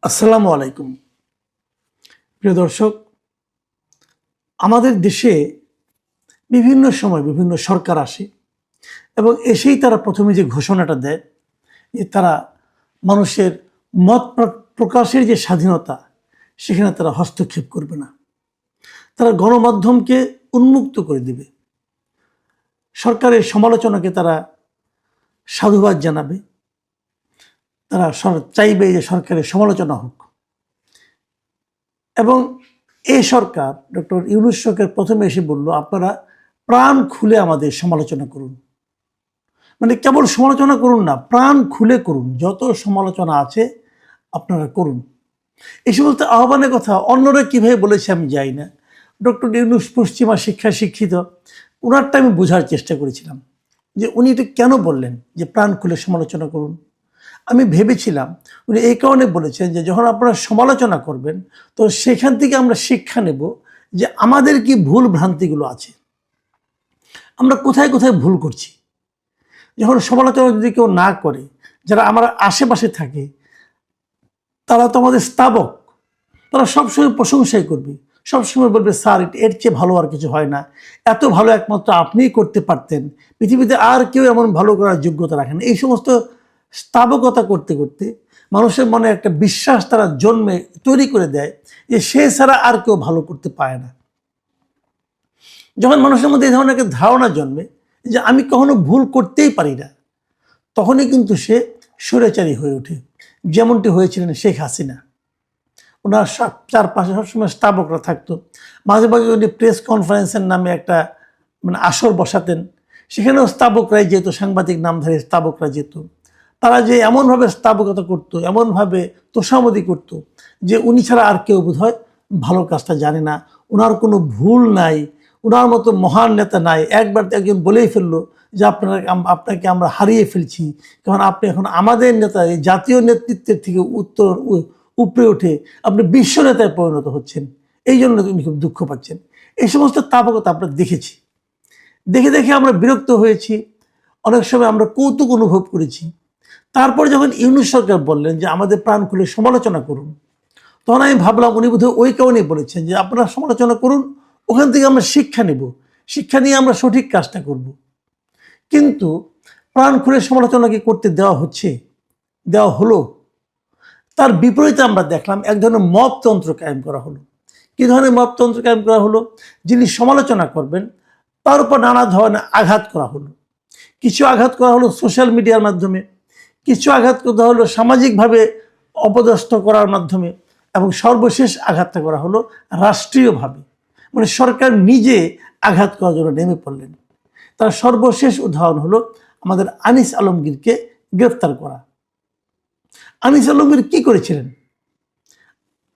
আসসালামু আলাইকুম। প্রিয় দর্শক, আমাদের দেশে বিভিন্ন সময় বিভিন্ন সরকার আসে এবং এসেই তারা প্রথমে যে ঘোষণাটা দেয় যে তারা মানুষের মত প্রকাশের যে স্বাধীনতা সেখানে তারা হস্তক্ষেপ করবে না, তারা গণমাধ্যমকে উন্মুক্ত করে দেবে, সরকারের সমালোচনাকে তারা সাধুবাদ জানাবে, তারা চাইবে যে সরকারের সমালোচনা হোক। এবং এই সরকার ডক্টর ইউনূস সরকার প্রথমে এসে বলল, আপনারা প্রাণ খুলে আমাদের সমালোচনা করুন, মানে কেবল সমালোচনা করুন না, প্রাণ খুলে করুন, যত সমালোচনা আছে আপনারা করুন। এই সমস্ত আহ্বানের কথা অন্যরা কীভাবে বলেছে আমি যাই না। ডক্টর ইউনূস পশ্চিমা শিক্ষায় শিক্ষিত, ওনারটা আমি বোঝার চেষ্টা করেছিলাম যে উনি এটা কেন বললেন যে প্রাণ খুলে সমালোচনা করুন। আমি ভেবেছিলাম উনি এই কারণে বলেছেন যে যখন আপনারা সমালোচনা করবেন তো সেখান থেকে আমরা শিক্ষা নেব যে আমাদের কি ভুল ভ্রান্তিগুলো আছে, আমরা কোথায় কোথায় ভুল করছি। যখন সমালোচনা যদি কেউ না করে, যারা আমার আশেপাশে থাকে তারা তো আমাদের স্থাবক, তারা সবসময় প্রশংসাই করবে, সবসময় বলবে স্যার এর চেয়ে ভালো আর কিছু হয় না, এত ভালো একমাত্র আপনিই করতে পারতেন, পৃথিবীতে আর কেউ এমন ভালো করার যোগ্যতা রাখেন। এই সমস্ত স্থাবকতা করতে করতে মানুষের মনে একটা বিশ্বাস তারা জন্মে তৈরি করে দেয় যে সে ছাড়া আর কেউ ভালো করতে পারে না। যখন মানুষের মধ্যে এই ধরনের একটা ধারণা জন্মে যে আমি কখনো ভুল করতেই পারি না, তখনই কিন্তু সে স্বৈরাচারী হয়ে ওঠে, যেমনটি হয়েছিলেন শেখ হাসিনা। ওনার চারপাশে সবসময় স্থাবকরা থাকতো। মাঝে মাঝে উনি প্রেস কনফারেন্সের নামে একটা আসর বসাতেন, সেখানেও স্থাবকরাই যেত, সাংবাদিক নামধারী স্থাবকরা যেত। তারা যে এমনভাবে স্থাবকতা করতো, এমনভাবে তোষামদি করতো যে উনি ছাড়া আর কেউ বোধহয় ভালো কাজটা জানে না, ওনার কোনো ভুল নাই, ওনার মতো মহান নেতা নাই। একবার একজন বলেই ফেললো যে আপনাকে আমরা হারিয়ে ফেলছি, কারণ আপনি এখন আমাদের নেতা, জাতীয় নেতৃত্বের থেকে উপরে উঠে আপনি বিশ্ব নেতায় পরিণত হচ্ছেন, এই জন্য উনি খুব দুঃখ পাচ্ছেন। এই সমস্ত স্থাপকতা আমরা দেখেছি, দেখে দেখে আমরা বিরক্ত হয়েছি, অনেক সময় আমরা কৌতুক অনুভব করেছি। তারপর যখন ইউনূস সরকার বললেন যে আমাদের প্রাণ খুলে সমালোচনা করুন, তখন আমি ভাবলাম উনি বোধহয় ওই কারণেই বলেছেন যে আপনারা সমালোচনা করুন, ওখান থেকে আমরা শিক্ষা নেব, শিক্ষা নিয়ে আমরা সঠিক কাজটা করব। কিন্তু প্রাণ খুলে সমালোচনা কি করতে দেওয়া হচ্ছে, দেওয়া হলো? তার বিপরীতে আমরা দেখলাম এক ধরনের মবতন্ত্র কায়েম করা হলো। কী ধরনের মবতন্ত্র কায়েম করা হলো? যিনি সমালোচনা করবেন তার উপর নানা ধরনের আঘাত করা হলো। কিছু আঘাত করা হলো সোশ্যাল মিডিয়ার মাধ্যমে, কিছু আঘাত করা হলো সামাজিকভাবে অপদস্থ করার মাধ্যমে, এবং সর্বশেষ আঘাতটা করা হলো রাষ্ট্রীয়ভাবে, মানে সরকার নিজে আঘাত করার জন্য নেমে পড়লেন। তার সর্বশেষ উদাহরণ হলো আমাদের আনিস আলমগীরকে গ্রেফতার করা। আনিস আলমগীর কি করেছিলেন?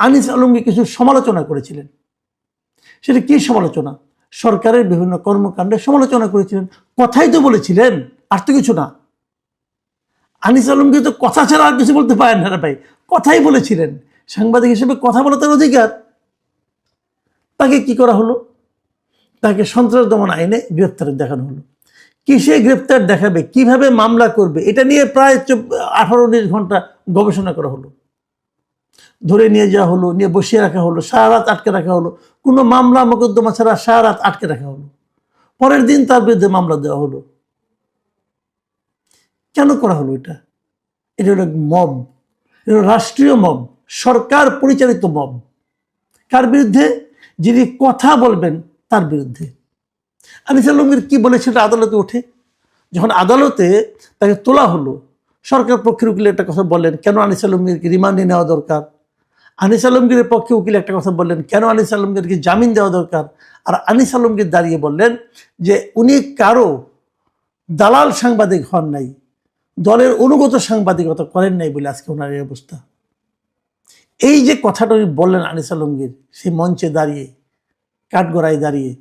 আনিস আলমগীর কিছু সমালোচনা করেছিলেন। সেটা কি সমালোচনা? সরকারের বিভিন্ন কর্মকাণ্ডের সমালোচনা করেছিলেন, কথাই তো বলেছিলেন, আর তো কিছু না। আনিস আলমগীর তো কথা ছাড়া আর কিছু বলতে পারেন না ভাই, কথাই বলেছিলেন। সাংবাদিক হিসেবে কথা বলা তার অধিকার। তাকে কি করা হলো? তাকে সন্ত্রাস দমন আইনে গ্রেপ্তার দেখানো হলো। কিসে গ্রেপ্তার দেখাবে, কিভাবে মামলা করবে, এটা নিয়ে প্রায় 18-19 ঘন্টা গবেষণা করা হলো। ধরে নিয়ে যাওয়া হলো, নিয়ে বসিয়ে রাখা হলো, সারা রাত আটকে রাখা হলো, কোনো মামলা মোকদ্দমা ছাড়া সারা রাত আটকে রাখা হলো। পরের দিন তার বিরুদ্ধে মামলা দেওয়া হলো। কেন করা হলো এটা? এটা হলো মব, এটা রাষ্ট্রীয় মব, সরকার পরিচালিত মব। কার বিরুদ্ধে? যিনি কথা বলবেন তার বিরুদ্ধে। আনিস আলমগীর কি বলেছিল আদালতে ওঠে? যখন আদালতে তাকে তোলা হলো, সরকার পক্ষের উকিল একটা কথা বললেন, কেন আনিস আলমগীরকে রিমান্ডে নেওয়া দরকার। আনিস আলমগীরের পক্ষে উকিল একটা কথা বললেন, কেন আনিস আলমগীরকে জামিন দেওয়া দরকার। আর আনিস আলমগীর দাঁড়িয়ে বললেন যে উনি কারো দালাল সাংবাদিক হন নাই, দলের অনুগত সাংবাদিকতা করেন নাই বলে আজকে ওনার এই অবস্থা। এই যে কথাটা উনি বললেন আনিস আলমগীর সেই মঞ্চে দাঁড়িয়ে, কাঠগড়ায় দাঁড়িয়ে,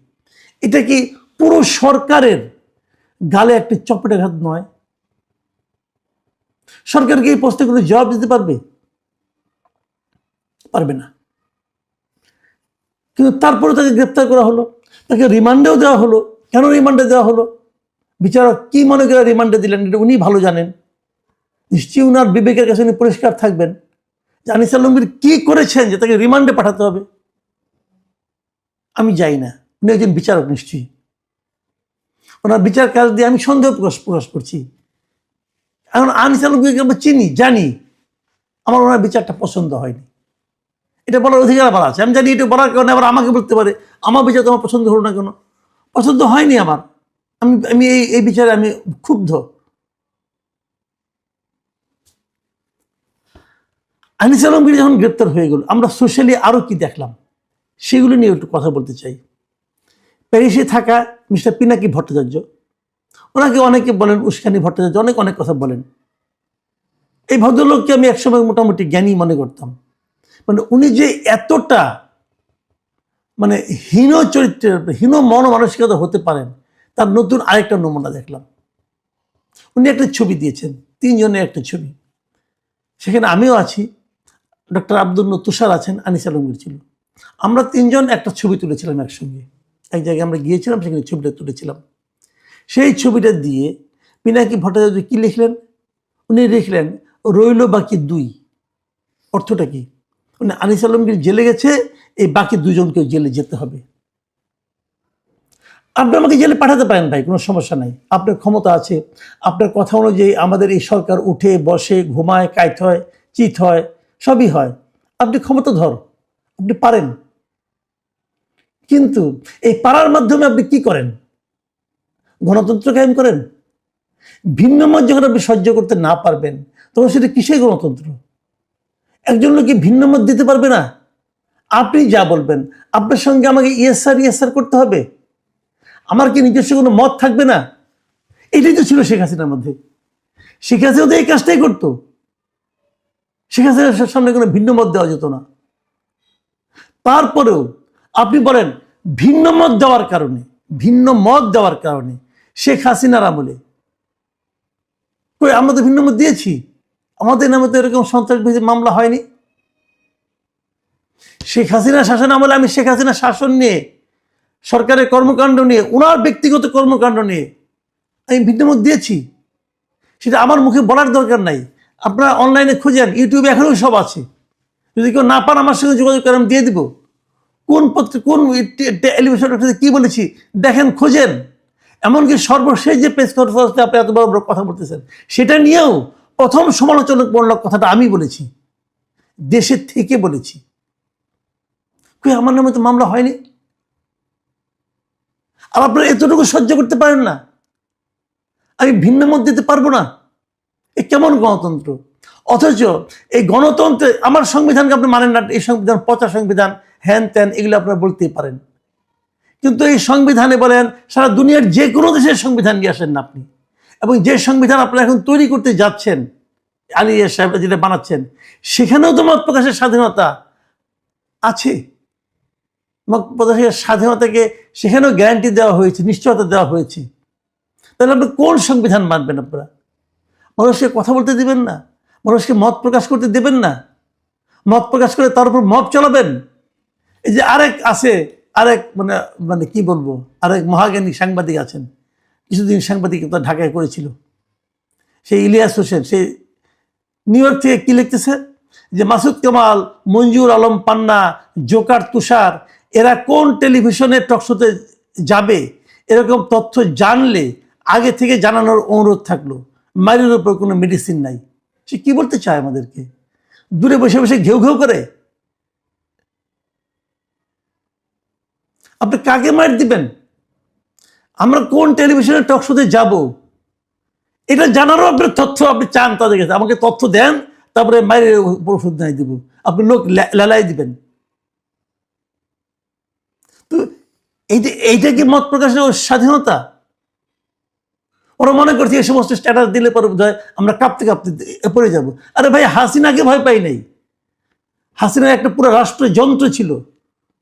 এটা কি পুরো সরকারের গালে একটি চপেটাঘাত নয়? সরকার কি এই প্রশ্নে কোনো জবাব দিতে পারবে? পারবে না। কিন্তু তারপরে তাকে গ্রেপ্তার করা হলো, তাকে রিমান্ডেও দেওয়া হলো। কেন রিমান্ডে দেওয়া হলো? বিচারক কি মনে করে রিমান্ডে দিলেন এটা উনি ভালো জানেন। নিশ্চয়ই উনার বিবেকের কাছে উনি পরিষ্কার থাকবেন যে আনিস আলমগীর কি করেছেন যে তাকে রিমান্ডে পাঠাতে হবে? আমি যাই না, উনি একজন বিচারক নিশ্চয়ই, ওনার বিচার কাজ দিয়ে আমি সন্দেহ প্রকাশ করছি। এখন আনিস আলমগীরকে আমরা চিনি, জানি, আমার ওনার বিচারটা পছন্দ হয়নি, এটা বলার অধিকার আমার আছে। আমি জানি এটা বলার কারণে আবার আমাকে বলতে পারে আমার বিচার তোমার পছন্দ হলো না কেন। পছন্দ হয়নি আমার, আমি এই বিচারে আমি ক্ষুব্ধ। আনিস আলমগীর যখন গ্রেপ্তার হয়ে গেল, আমরা সোশ্যালি আরো কি দেখলাম সেগুলো নিয়ে একটু কথা বলতে চাই। প্যারিসে থাকা মিস্টার পিনাকি ভট্টাচার্য, ওনাকে অনেকে বলেন উস্কানি ভট্টাচার্য, অনেক কথা বলেন। এই ভদ্রলোককে আমি একসময় মোটামুটি জ্ঞানী মনে করতাম। মানে উনি যে এতটা মানে হীন চরিত্রের, হীন মনমানসিকতা হতে পারেন, তার নতুন আরেকটা নমুনা দেখলাম। উনি একটা ছবি দিয়েছেন, 3 জনের একটা ছবি, সেখানে আমিও আছি, ডক্টর আব্দুল নূর তুষার আছেন, আনিস আলমগীর ছিল। আমরা 3 জন একটা ছবি তুলেছিলাম একসঙ্গে, এক জায়গায় আমরা গিয়েছিলাম, সেখানে ছবিটা তুলেছিলাম। সেই ছবিটা দিয়ে পিনাকি ভট্টাচার্য কি লিখলেন? উনি লিখলেন রইল বাকি 2। অর্থটা কি? উনি আনিস আলমগীর জেলে গেছে, এই বাকি 2 জনকে জেলে যেতে হবে। আপনি আমাকে জেলে পাঠাতে পারেন ভাই, কোনো সমস্যা নাই, আপনার ক্ষমতা আছে। আপনার কথা অনুযায়ী আমাদের এই সরকার উঠে বসে, ঘুমায়, কাইত হয়, চিত হয়, সবই হয়। আপনি ক্ষমতাধর, আপনি পারেন। কিন্তু এই পারার মাধ্যমে আপনি কি করেন? গণতন্ত্র কায়েম করেন? ভিন্ন মত যখন আপনি সহ্য করতে না পারবেন, তখন সেটা কিসের গণতন্ত্র? একজন লোককে ভিন্ন মত দিতে পারবে না। আপনি যা বলবেন, আপনার সঙ্গে আমাকে ইয়েস স্যার করতে হবে? আমার কি নিজস্ব কোনো মত থাকবে না? এটাই তো ছিল শেখ হাসিনার মধ্যে। শেখ হাসিনা তো এই কাজটাই করতো। শেখ হাসিনার সামনে কোনো ভিন্ন মত দেওয়া যেত না। তারপরেও আপনি বলেন ভিন্ন মত দেওয়ার কারণে শেখ হাসিনার আমলে কই আমরা তো ভিন্ন মত দিয়েছি, আমাদের নামে তো এরকম সন্ত্রাসবাদী মামলা হয়নি। শেখ হাসিনা শাসন আমলে আমি শেখ হাসিনা শাসন নিয়ে, সরকারের কর্মকাণ্ড নিয়ে, ওনার ব্যক্তিগত কর্মকাণ্ড নিয়ে আমি ভিন্নমত দিয়েছি, সেটা আমার মুখে বলার দরকার নাই। আপনারা অনলাইনে খুঁজেন, ইউটিউবে এখনো সব আছে। যদি কেউ না পান আমার সঙ্গে যোগাযোগ করে আমি দিয়ে দিব। কোন কোন টেলিভিশন কি বলেছি দেখেন, খোঁজেন। এমনকি সর্বশেষ যে প্রেস কনফারেন্সে আপনি এত বড় বড় কথা বলতেছেন, সেটা নিয়েও প্রথম সমালোচনামূলক কথাটা আমি বলেছি, দেশের থেকে বলেছি। কই আমার নামে তো মামলা হয়নি। আর আপনারা এতটুকু সহ্য করতে পারেন না, আমি ভিন্ন মত দিতে পারবো না? এ কেমন গণতন্ত্র? অথচ এই গণতন্ত্রে আমার সংবিধানকে আপনি মানেন না, এই সংবিধান পচা সংবিধান, হ্যান ত্যান, এগুলো আপনারা বলতেই পারেন। কিন্তু এই সংবিধানে বলেন সারা দুনিয়ার যে কোনো দেশের সংবিধান নিয়ে আসেন না আপনি, এবং যে সংবিধান আপনারা এখন তৈরি করতে যাচ্ছেন, আলিয়া সাহেব যেটা বানাচ্ছেন, সেখানেও তো মত প্রকাশের স্বাধীনতা আছে। মত প্রকাশের স্বাধীনতাকে সেখানেও গ্যারান্টি দেওয়া হয়েছে, নিশ্চয়তা দেওয়া হয়েছে। তাহলে আপনি কোন সংবিধান মানবেন? আপনারা মানুষকে কথা বলতে দিবেন না, মানুষকে মত প্রকাশ করতে দেবেন না, মত প্রকাশ করে তার উপর মত চালাবেন। এই যে আরেক মানে মানে কি বলবো, আরেক মহাজ্ঞানী সাংবাদিক আছেন, কিছুদিন সাংবাদিকতা ঢাকায় করেছিল, সেই ইলিয়াস হোসেন, সে নিউ ইয়র্ক থেকে কি লিখতেছে যে মাসুদ কামাল, মঞ্জুর আলম পান্না, জোকার তুষার, এরা কোন টেলিভিশনের টকশোতে যাবে, এরকম তথ্য জানলে আগে থেকে জানানোর অনুরোধ থাকলো, মায়ের উপর কোনো মেডিসিন নাই। সে কি বলতে চায় আমাদেরকে? দূরে বসে বসে ঘেউ ঘেউ করে। আপনি কাকে মার দিবেন? আমরা কোন টেলিভিশনের টকশোতে যাব, এটা জানারও আপনার তথ্য আপনি চান তাদের কাছে। আমাকে তথ্য দেন, তারপরে মায়ের ওষুধ নাই দিব, আপনি লোক লেলাই দিবেন। তো এইটা কি মত প্রকাশের স্বাধীনতা? ওরা মনে করছে এই সমস্ত স্ট্যাটাস দিলে পরে বোধ হয় আমরা কাঁপতে কাঁপতে পড়ে যাব। আরে ভাই, হাসিনাকে ভয় পাই নাই, হাসিনা একটা পুরো রাষ্ট্রযন্ত্র ছিল,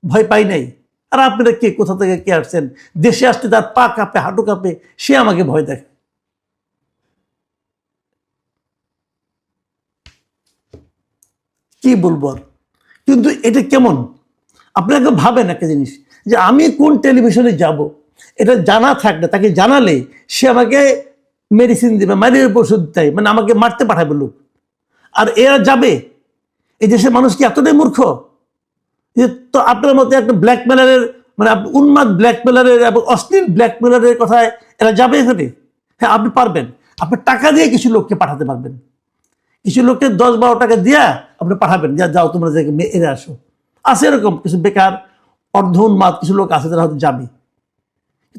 ভয় পাই নাই। আর আপনারা কে, কোথা থেকে কে আসছেন? দেশে আসতে তার পা কাঁপে, হাঁটু কাঁপে, সে আমাকে ভয় দেখে। কি বলবো আর? কিন্তু এটা কেমন? আপনাকে ভাবেন একটা জিনিস, যে আমি কোন টেলিভিশনে যাব এটা জানা থাকলে, তাকে জানালে সে আমাকে মেডিসিন দেবে, মায়ের ওষুধ দেয়, মানে আমাকে মারতে পাঠাবে লোক। আর এরা যাবে, এই দেশের মানুষ কি এতটাই মূর্খ যে তো আপনার মতো একটা ব্ল্যাকমেলারের মানে উন্মাদ ব্ল্যাকমেলারের এবং অশ্লীল ব্ল্যাকমেলারের কথায় এরা যাবে এখানে? হ্যাঁ, আপনি পারবেন। আপনি টাকা দিয়ে কিছু লোককে পাঠাতে পারবেন, কিছু লোককে 10-12 টাকা দিয়া আপনি পাঠাবেন, যাও তোমরা এরে আসো। আছে এরকম কিছু বেকার অর্ধ উন্মাদ কিছু লোক আছে যারা হয়তো যাবে,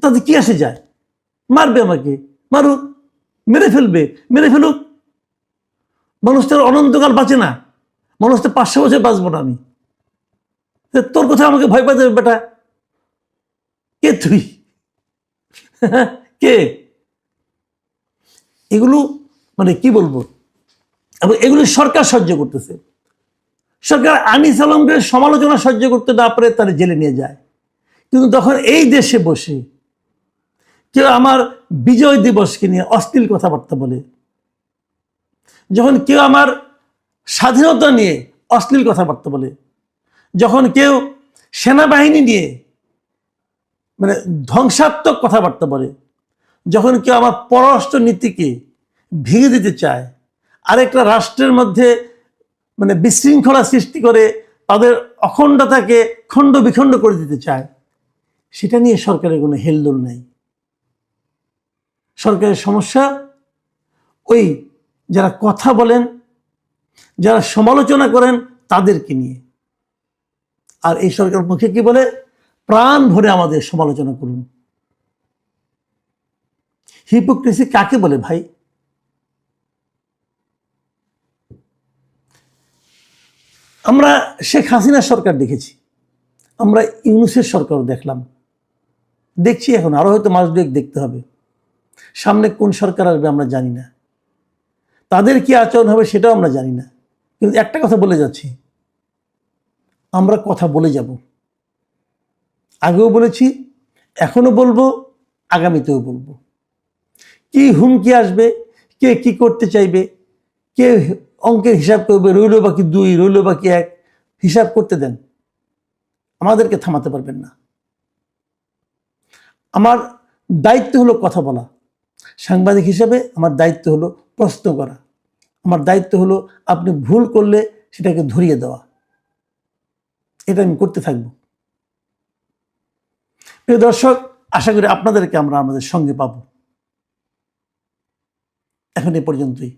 তাদের কি আসে যায়? মারবে আমাকে, মারুক, মেরে ফেলবে, মেরে ফেলুক। মানুষটার অনন্তকাল বাঁচে না, মানুষটা 500 বছর বাঁচবো না আমি। তোর কথা আমাকে ভয় পাতে বেটা? কে তুই? কে? এগুলো মানে কি বলবো, এবং এগুলো সরকার সহ্য করতেছে। সরকার আনিস আলমকে সমালোচনা সহ্য করতে না পারে তারা জেলে নিয়ে যায়। কিন্তু তখন এই দেশে বসে কেউ আমার বিজয় দিবসকে নিয়ে অশ্লীল কথাবার্তা বলে, যখন কেউ আমার স্বাধীনতা নিয়ে অশ্লীল কথাবার্তা বলে, যখন কেউ সেনাবাহিনী নিয়ে মানে ধ্বংসাত্মক কথাবার্তা বলে, যখন কেউ আমার পররাষ্ট্র নীতিকে ভেঙে দিতে চায়, আরেকটা রাষ্ট্রের মধ্যে মানে বিশৃঙ্খলা সৃষ্টি করে তাদের অখণ্ডতাকে খণ্ড বিখণ্ড করে দিতে চায়, সেটা নিয়ে সরকারের কোনো হেলদোল নেই। সরকারের সমস্যা ওই যারা কথা বলেন, যারা সমালোচনা করেন তাদেরকে নিয়ে। আর এই সরকার মুখে কি বলে? প্রাণ ভরে আমাদের সমালোচনা করুন। হিপোক্রেসি কাকে বলে ভাই? আমরা শেখ হাসিনার সরকার দেখেছি, আমরা ইউনূসের সরকারও দেখলাম, দেখছি, এখন আরো হয়তো মাস দুয়েক দেখতে হবে। সামনে কোন সরকার আসবে আমরা জানি না, তাদের কি আচরণ হবে সেটাও আমরা জানি না। কিন্তু একটা কথা বলে যাচ্ছি, আমরা কথা বলে যাব। আগেও বলেছি, এখনো বলবো, আগামীতেও বলবো। কি হুমকি আসবে, কে কি করতে চাইবে, কে অঙ্কের হিসাব করবে, রইল বাকি 2, রইল বাকি 1, হিসাব করতে দেন, আমাদেরকে থামাতে পারবেন না। আমার দায়িত্ব হলো কথা বলা, সাংবাদিক হিসেবে আমার দায়িত্ব হলো প্রশ্ন করা, আমার দায়িত্ব হলো আপনি ভুল করলে সেটাকে ধরিয়ে দেওয়া। এটা আমি করতে থাকবো। প্রিয় দর্শক, আশা করি আপনাদেরকে আমরা আমাদের সঙ্গে পাবো। এখন এ পর্যন্তই।